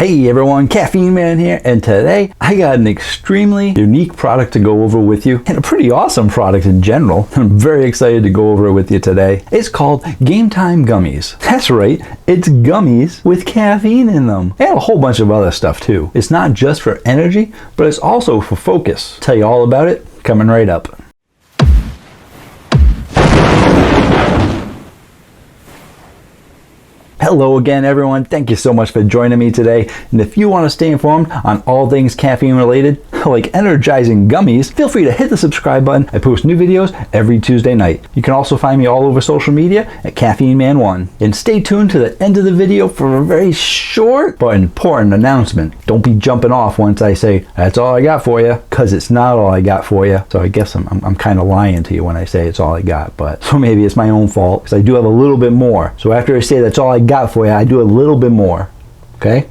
Hey everyone, Caffeine Man here, and today I got an extremely unique product to go over with you, and a pretty awesome product in general. I'm very excited to go over it with you today. It's called Gametime Gummies. That's right, it's gummies with caffeine in them, and a whole bunch of other stuff too. It's not just for energy, but it's also for focus. I'll tell you all about it coming right up. Hello again everyone, thank you so much for joining me today, and if you want to stay informed on all things caffeine related, like energizing gummies, feel free to hit the subscribe button. I post new videos every Tuesday night. You can also find me all over social media at Caffeine Man 1. And stay tuned to the end of the video for a very short but important announcement. Don't be jumping off once I say, that's all I got for you, because it's not all I got for you. So I guess I'm kind of lying to you when I say it's all I got, but so maybe it's my own fault, because I do have a little bit more. So after I say that's all I got for you, I do a little bit more, okay?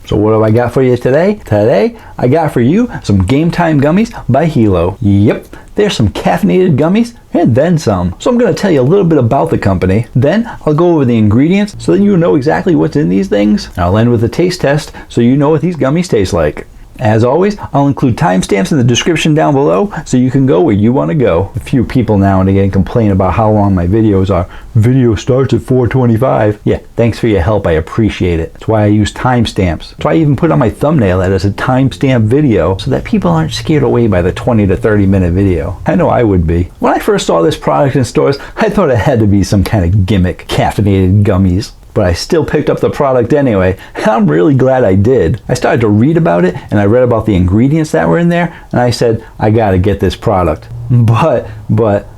So what do I got for you today? Today, I got for you some Gametime Gummies by Hilo. Yep, there's some caffeinated gummies and then some. So I'm going to tell you a little bit about the company. Then I'll go over the ingredients so that you know exactly what's in these things. I'll end with a taste test so you know what these gummies taste like. As always, I'll include timestamps in the description down below so you can go where you want to go. A few people now and again complain about how long my videos are. Video starts at 4:25. Yeah, thanks for your help. I appreciate it. That's why I use timestamps. That's why I even put on my thumbnail that it's a timestamp video so that people aren't scared away by the 20 to 30 minute video. I know I would be. When I first saw this product in stores, I thought it had to be some kind of gimmick, caffeinated gummies. But I still picked up the product anyway, and I'm really glad I did. I started to read about it, and I read about the ingredients that were in there, and I said, I gotta get this product. But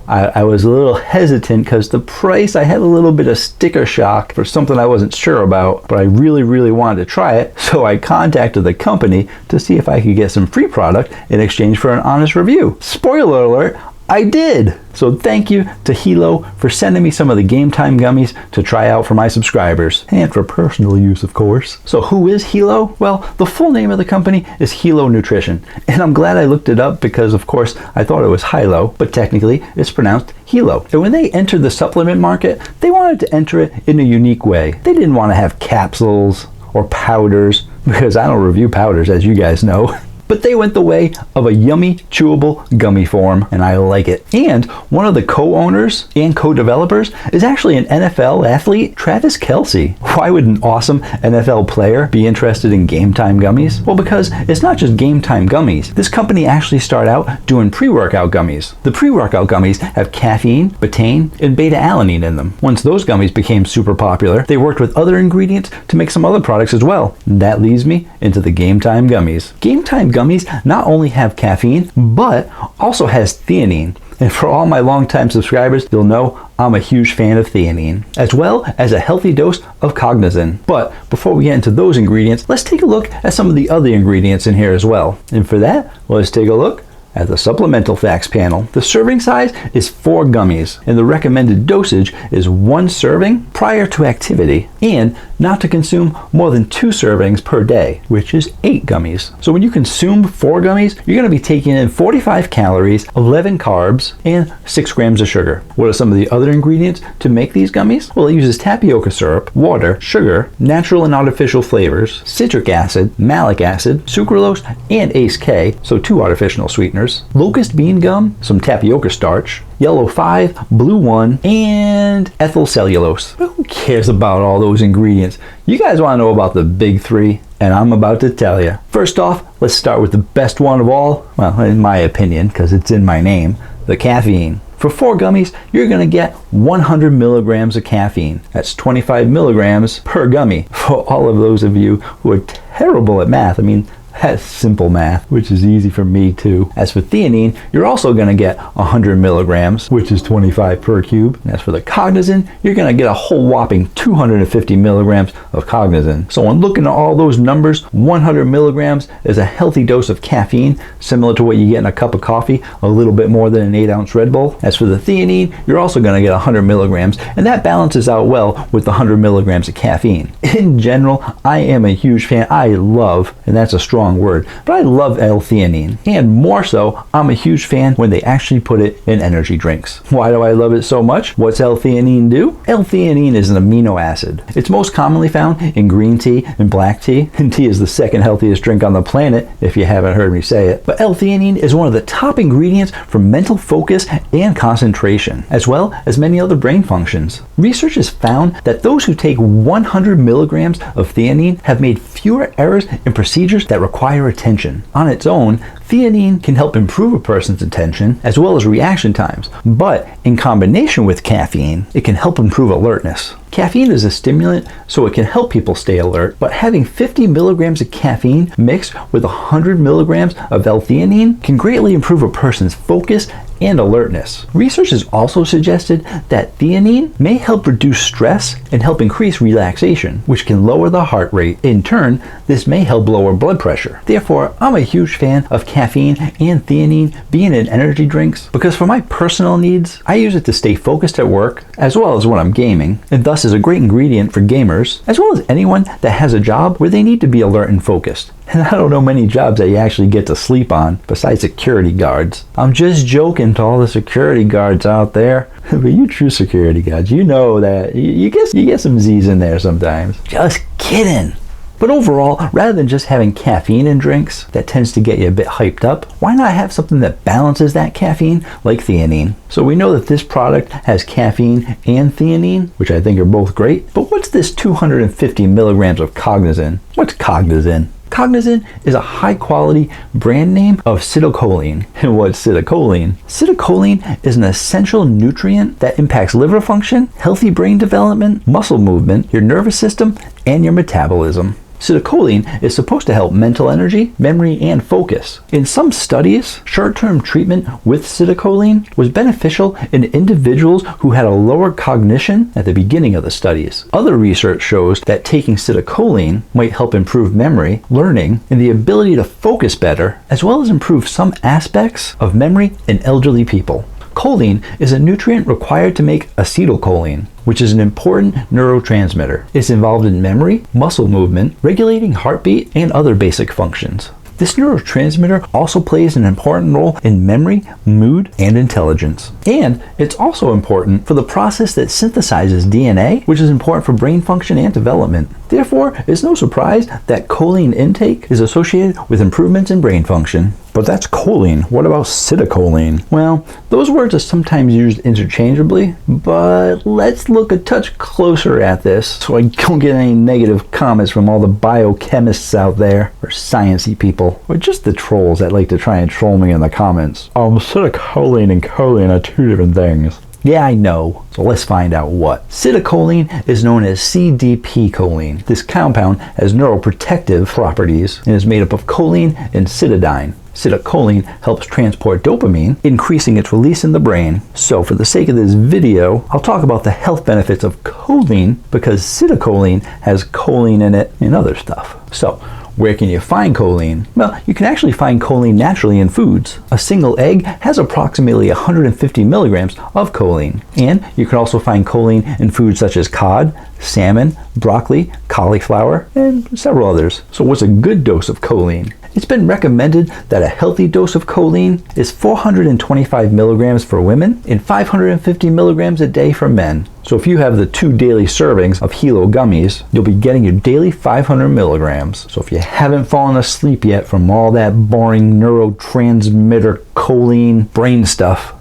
I was a little hesitant because the price, I had a little bit of sticker shock for something I wasn't sure about, but I really wanted to try it, so I contacted the company to see if I could get some free product in exchange for an honest review. Spoiler alert, I did! So thank you to Hilo for sending me some of the Gametime Gummies to try out for my subscribers. And for personal use, of course. So who is Hilo? Well, the full name of the company is Hilo Nutrition. And I'm glad I looked it up because, of course, I thought it was Hilo, but technically it's pronounced Hilo. And when they entered the supplement market, they wanted to enter it in a unique way. They didn't want to have capsules or powders, because I don't review powders, as you guys know. But they went the way of a yummy, chewable gummy form, and I like it. And one of the co-owners and co-developers is actually an NFL athlete, Travis Kelce. Why would an awesome NFL player be interested in Gametime Gummies? Well, because it's not just Gametime Gummies. This company actually started out doing pre-workout gummies. The pre-workout gummies have caffeine, betaine, and beta-alanine in them. Once those gummies became super popular, they worked with other ingredients to make some other products as well. That leads me into the Gametime Gummies. Gametime Gummies not only have caffeine, but also has theanine. And for all my longtime subscribers, you'll know I'm a huge fan of theanine, as well as a healthy dose of cognizin. But before we get into those ingredients, let's take a look at some of the other ingredients in here as well. And for that, let's take a look at the supplemental facts panel. The serving size is 4 gummies, and the recommended dosage is 1 serving prior to activity, and not to consume more than 2 servings per day, which is 8 gummies. So when you consume 4 gummies, you're going to be taking in 45 calories, 11 carbs, and 6 grams of sugar. What are some of the other ingredients to make these gummies? Well, it uses tapioca syrup, water, sugar, natural and artificial flavors, citric acid, malic acid, sucralose, and ACE-K, so 2 artificial sweeteners, locust bean gum, some tapioca starch, yellow 5, blue 1, and ethyl cellulose. Who cares about all those ingredients? You guys want to know about the big 3, and I'm about to tell you. First off, let's start with the best one of all, well, in my opinion, because it's in my name, the caffeine. For 4 gummies, you're going to get 100 milligrams of caffeine. That's 25 milligrams per gummy. For all of those of you who are terrible at math, I mean, that's simple math, which is easy for me too. As for theanine, you're also going to get 100 milligrams, which is 25 per cube. And as for the cognizin, you're going to get a whole whopping 250 milligrams of cognizin. So when looking at all those numbers, 100 milligrams is a healthy dose of caffeine, similar to what you get in a cup of coffee, a little bit more than an 8-ounce Red Bull. As for the theanine, you're also going to get 100 milligrams, and that balances out well with the 100 milligrams of caffeine. In general, I am a huge fan. I love, and that's a strong strong word, but I love L-Theanine. And more so, I'm a huge fan when they actually put it in energy drinks. Why do I love it so much? What's L-Theanine do? L-Theanine is an amino acid. It's most commonly found in green tea and black tea, and tea is the second healthiest drink on the planet, if you haven't heard me say it. But L-Theanine is one of the top ingredients for mental focus and concentration, as well as many other brain functions. Research has found that those who take 100 milligrams of theanine have made fewer errors in procedures that require attention. On its own, theanine can help improve a person's attention as well as reaction times, but in combination with caffeine, it can help improve alertness. Caffeine is a stimulant, so it can help people stay alert, but having 50 milligrams of caffeine mixed with 100 milligrams of L-theanine can greatly improve a person's focus and alertness. Research has also suggested that theanine may help reduce stress and help increase relaxation, which can lower the heart rate. In turn, this may help lower blood pressure. Therefore, I'm a huge fan of caffeine and theanine being in energy drinks because for my personal needs, I use it to stay focused at work as well as when I'm gaming, and thus is a great ingredient for gamers as well as anyone that has a job where they need to be alert and focused. And I don't know many jobs that you actually get to sleep on besides security guards. I'm just joking to all the security guards out there. But you true security guards, you know that you get some Z's in there sometimes. Just kidding. But overall, rather than just having caffeine in drinks that tends to get you a bit hyped up, why not have something that balances that caffeine like theanine? So we know that this product has caffeine and theanine, which I think are both great. But what's this 250 milligrams of cognizin? What's cognizin? Cognizin is a high-quality brand name of Citicoline. And what's Citicoline? Citicoline is an essential nutrient that impacts liver function, healthy brain development, muscle movement, your nervous system, and your metabolism. Citicoline is supposed to help mental energy, memory, and focus. In some studies, short-term treatment with Citicoline was beneficial in individuals who had a lower cognition at the beginning of the studies. Other research shows that taking Citicoline might help improve memory, learning, and the ability to focus better, as well as improve some aspects of memory in elderly people. Choline is a nutrient required to make acetylcholine, which is an important neurotransmitter. It's involved in memory, muscle movement, regulating heartbeat, and other basic functions. This neurotransmitter also plays an important role in memory, mood, and intelligence. And it's also important for the process that synthesizes DNA, which is important for brain function and development. Therefore, it's no surprise that choline intake is associated with improvements in brain function. But that's choline. What about Citicoline? Well, those words are sometimes used interchangeably, but let's look a touch closer at this so I don't get any negative comments from all the biochemists out there, or sciencey people, or just the trolls that like to try and troll me in the comments. Citicoline and choline are two different things. Yeah, I know. So let's find out what. Citicoline is known as CDP choline. This compound has neuroprotective properties and is made up of choline and citidine. Citicoline helps transport dopamine, increasing its release in the brain. So for the sake of this video, I'll talk about the health benefits of choline because Citicoline has choline in it and other stuff. So where can you find choline? Well, you can actually find choline naturally in foods. A single egg has approximately 150 milligrams of choline. And you can also find choline in foods such as cod, salmon, broccoli, cauliflower, and several others. So what's a good dose of choline? It's been recommended that a healthy dose of choline is 425 milligrams for women and 550 milligrams a day for men. So if you have the 2 daily servings of Hilo Gummies, you'll be getting your daily 500 milligrams. So if you haven't fallen asleep yet from all that boring neurotransmitter choline brain stuff,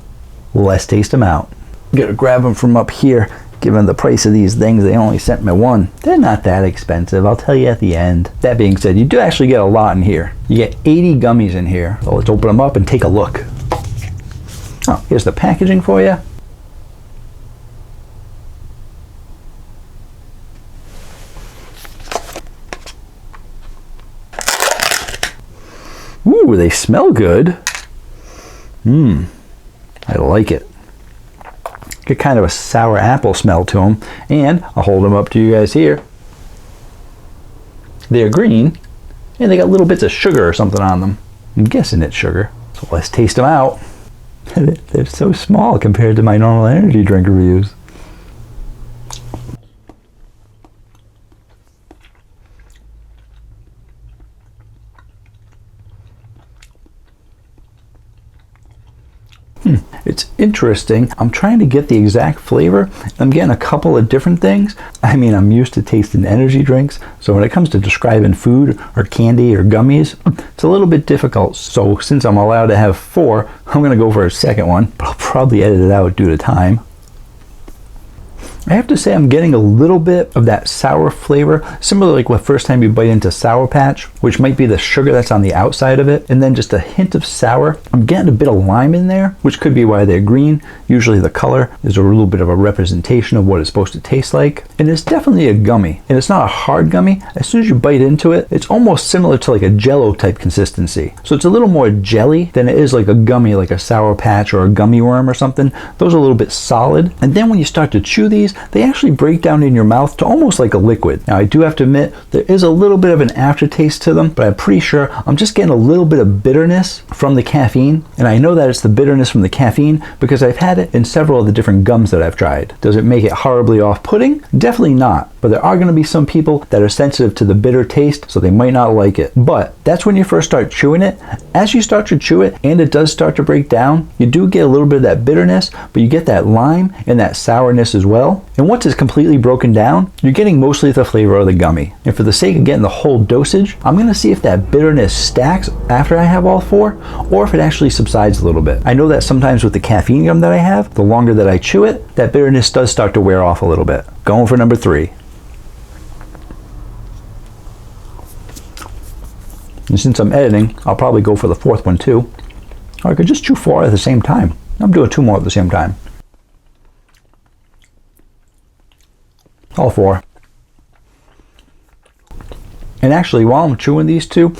let's taste them out. I'm gonna grab them from up here. Given the price of these things, they only sent me one. They're not that expensive, I'll tell you at the end. That being said, you do actually get a lot in here. You get 80 gummies in here. So let's open them up and take a look. Oh, here's the packaging for you. Ooh, they smell good. I like it. Get kind of a sour apple smell to them, and I'll hold them up to you guys here. They're green, and they got little bits of sugar or something on them. I'm guessing it's sugar. So let's taste them out. They're so small compared to my normal energy drink reviews. It's interesting. I'm trying to get the exact flavor. I'm getting a couple of different things. I mean, I'm used to tasting energy drinks, so when it comes to describing food or candy or gummies, it's a little bit difficult. So since I'm allowed to have 4, I'm gonna go for a second one, but I'll probably edit it out due to time. I have to say I'm getting a little bit of that sour flavor, similar like the first time you bite into Sour Patch, which might be the sugar that's on the outside of it, and then just a hint of sour. I'm getting a bit of lime in there, which could be why they're green. Usually the color is a little bit of a representation of what it's supposed to taste like. And it's definitely a gummy, and it's not a hard gummy. As soon as you bite into it, it's almost similar to like a Jell-O type consistency. So it's a little more jelly than it is like a gummy, like a Sour Patch or a gummy worm or something. Those are a little bit solid. And then when you start to chew these, they actually break down in your mouth to almost like a liquid. Now I do have to admit, there is a little bit of an aftertaste to them, but I'm pretty sure I'm just getting a little bit of bitterness from the caffeine. And I know that it's the bitterness from the caffeine because I've had it in several of the different gums that I've tried. Does it make it horribly off-putting? Definitely not. But there are going to be some people that are sensitive to the bitter taste, so they might not like it. But that's when you first start chewing it. As you start to chew it and it does start to break down, you do get a little bit of that bitterness, but you get that lime and that sourness as well. And once it's completely broken down, you're getting mostly the flavor of the gummy. And for the sake of getting the whole dosage, I'm going to see if that bitterness stacks after I have all 4, or if it actually subsides a little bit. I know that sometimes with the caffeine gum that I have, the longer that I chew it, that bitterness does start to wear off a little bit. Going for number 3. And since I'm editing, I'll probably go for the 4th one too. Or I could just chew 4 at the same time. I'm doing 2 more at the same time. All 4. And actually, while I'm chewing these 2,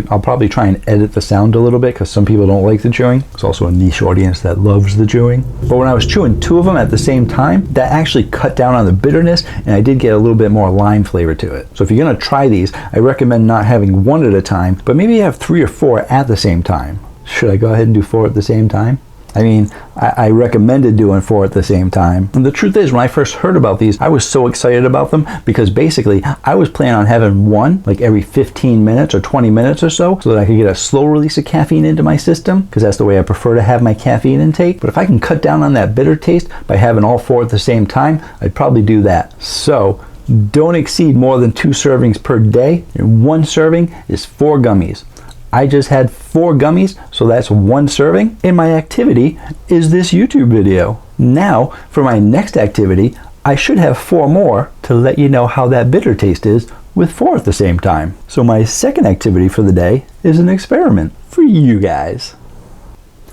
I'll probably try and edit the sound a little bit because some people don't like the chewing. It's also a niche audience that loves the chewing. But when I was chewing 2 of them at the same time, that actually cut down on the bitterness, and I did get a little bit more lime flavor to it. So if you're gonna try these, I recommend not having 1 at a time, but maybe have 3 or 4 at the same time. Should I go ahead and do 4 at the same time? I mean, I recommended doing 4 at the same time. And the truth is, when I first heard about these, I was so excited about them because basically I was planning on having 1 like every 15 minutes or 20 minutes or so that I could get a slow release of caffeine into my system, because that's the way I prefer to have my caffeine intake. But if I can cut down on that bitter taste by having all 4 at the same time, I'd probably do that. So don't exceed more than 2 servings per day, and 1 serving is 4 gummies. I just had 4 gummies, so that's 1 serving. And my activity is this YouTube video. Now, for my next activity, I should have 4 more to let you know how that bitter taste is with 4 at the same time. So my second activity for the day is an experiment for you guys.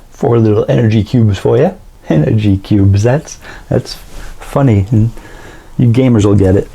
4 little energy cubes for you. Energy cubes, that's funny, and you gamers will get it.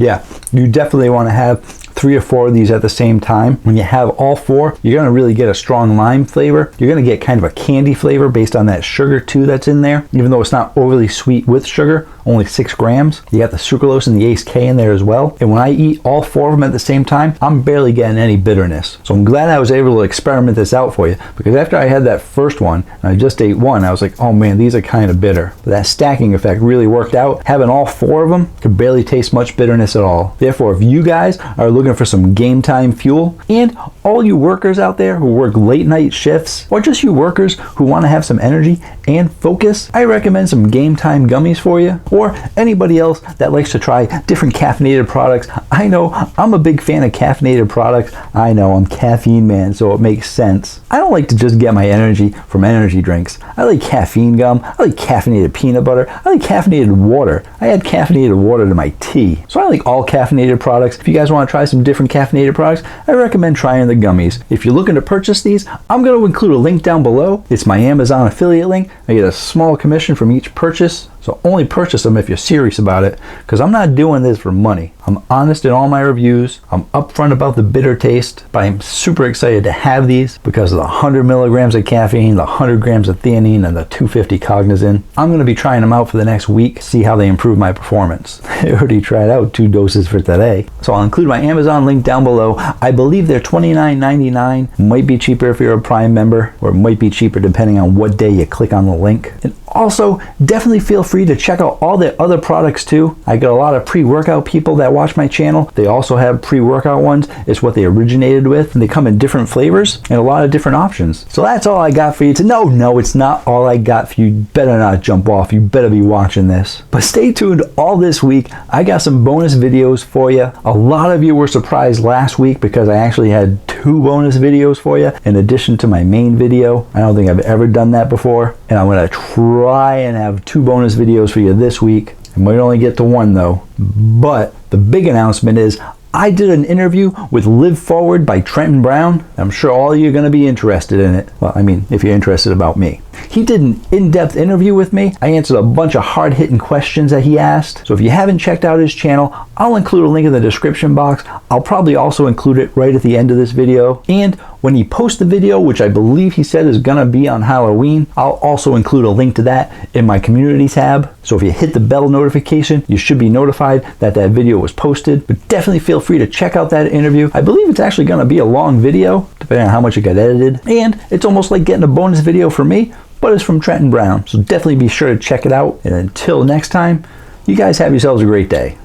Yeah, you definitely want to have 3 or 4 of these at the same time. When you have all 4, you're going to really get a strong lime flavor. You're going to get kind of a candy flavor based on that sugar too that's in there. Even though it's not overly sweet with sugar, only 6 grams. You got the sucralose and the Ace K in there as well. And when I eat all 4 of them at the same time, I'm barely getting any bitterness. So I'm glad I was able to experiment this out for you, because after I had that first one, and I just ate 1, I was like, oh man, these are kind of bitter. But that stacking effect really worked out. Having all 4 of them could barely taste much bitterness at all. Therefore, if you guys are looking for some game time fuel, and all you workers out there who work late night shifts, or just you workers who want to have some energy and focus, I recommend some Game Time Gummies for you. Or anybody else that likes to try different caffeinated products. I know I'm a big fan of caffeinated products. I know I'm caffeine man, so it makes sense. I don't like to just get my energy from energy drinks. I like caffeine gum. I like caffeinated peanut butter. I like caffeinated water. I add caffeinated water to my tea. So I like all caffeinated products. If you guys want to try some different caffeinated products, I recommend trying the gummies. If you're looking to purchase these, I'm going to include a link down below. It's my Amazon affiliate link. I get a small commission from each purchase. So only purchase them if you're serious about it, because I'm not doing this for money. I'm honest in all my reviews. I'm upfront about the bitter taste, but I'm super excited to have these because of the 100 milligrams of caffeine, the 100 grams of theanine, and the 250 cognizin. I'm going to be trying them out for the next week, see how they improve my performance. I already tried out 2 doses for today. So I'll include my Amazon link down below. I believe they're $29.99. Might be cheaper if you're a Prime member, or it might be cheaper depending on what day you click on the link. And Also, definitely feel free to check out all the other products too. I got a lot of pre-workout people that watch my channel. They also have pre-workout ones. It's what they originated with, and they come in different flavors and a lot of different options. So that's all I got for you to know. No, it's not all I got for you. You better not jump off. You better be watching this. But stay tuned all this week. I got some bonus videos for you. A lot of you were surprised last week because I actually had 2 bonus videos for you in addition to my main video. I don't think I've ever done that before, and I'm going to try and have 2 bonus videos for you this week. I might only get to 1 though. But the big announcement is I did an interview with Live Forward by Trenton Brown. I'm sure all of you are going to be interested in it. Well, I mean, if you're interested about me. He did an in-depth interview with me. I answered a bunch of hard-hitting questions that he asked. So if you haven't checked out his channel, I'll include a link in the description box. I'll probably also include it right at the end of this video. And when he posts the video, which I believe he said is gonna be on Halloween, I'll also include a link to that in my community tab. So if you hit the bell notification, you should be notified that that video was posted. But definitely feel free to check out that interview. I believe it's actually gonna be a long video, depending on how much it got edited. And it's almost like getting a bonus video from me, but it's from Trenton Brown. So definitely be sure to check it out. And until next time, you guys have yourselves a great day.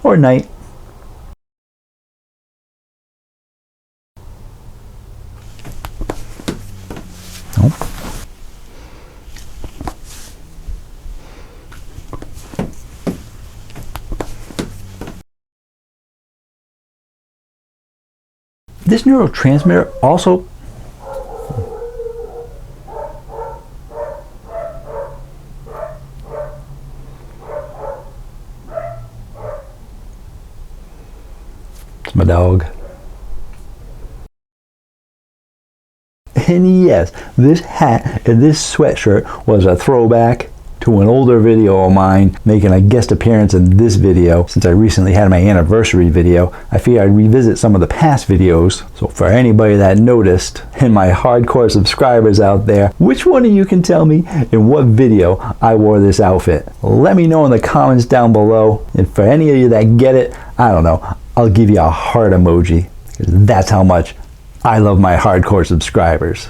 Or night. Oh. This neurotransmitter also my dog. And yes, this hat and this sweatshirt was a throwback to an older video of mine making a guest appearance in this video. Since I recently had my anniversary video, I figured I'd revisit some of the past videos. So for anybody that noticed, and my hardcore subscribers out there, which one of you can tell me in what video I wore this outfit? Let me know in the comments down below. And for any of you that get it, I don't know, I'll give you a heart emoji, because that's how much I love my hardcore subscribers.